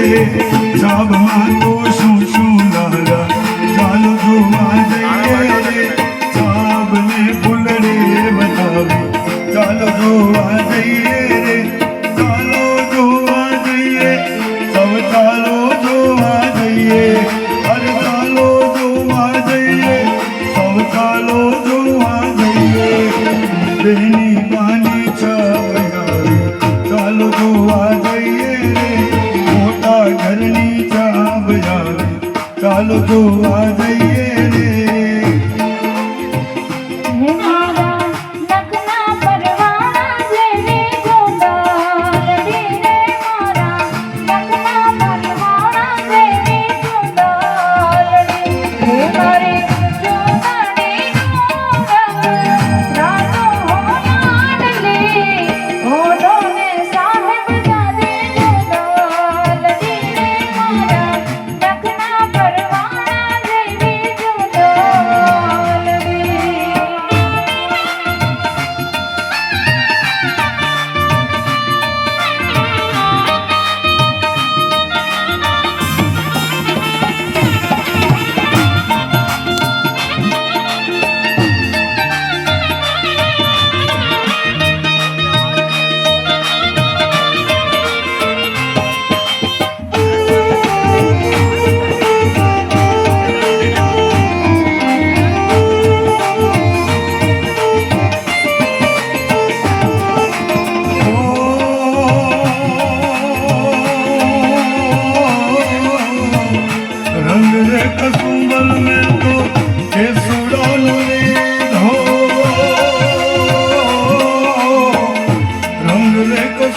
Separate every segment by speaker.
Speaker 1: સાબમાં તો શું શું લારા ચાલો જોવા જઈએ રે સાબને ફૂલડે બનાવી ચાલો જોવા જઈએ રે ચાલો જોવા જઈએ સૌ ચાલો જોવા જઈએ અરે ચાલો જોવા જઈએ સૌ ચાલો જોવા જઈએ બેની પાની છાવી ચાલો જોવા જઈએ રે મોટા ઘરની છાવ આવે ચાલો જોવા જઈએ રે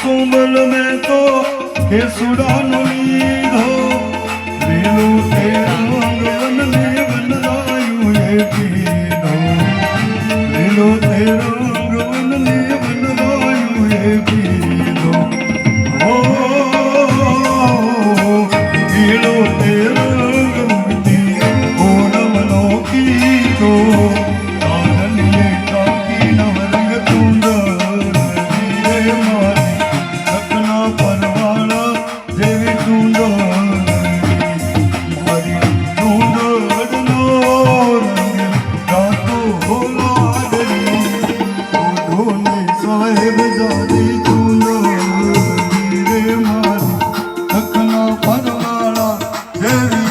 Speaker 1: सुमल में तो के सुडानो लीधो लीलो ते रंग वन वन रायु ये पीनो लीलो ते रंग वन वन रायु ये पीनो ओ लीलो ते रंग वन ओणमनो कीतो आनलिए काकी नवरंग तुंगा रे मारी परवाना देवी ढूंढो मारी ढूंढो अडनो रंग गातो होला डरी ढूंढे साहेब जादी ढूंढो रे मारी लखना परवाना देवी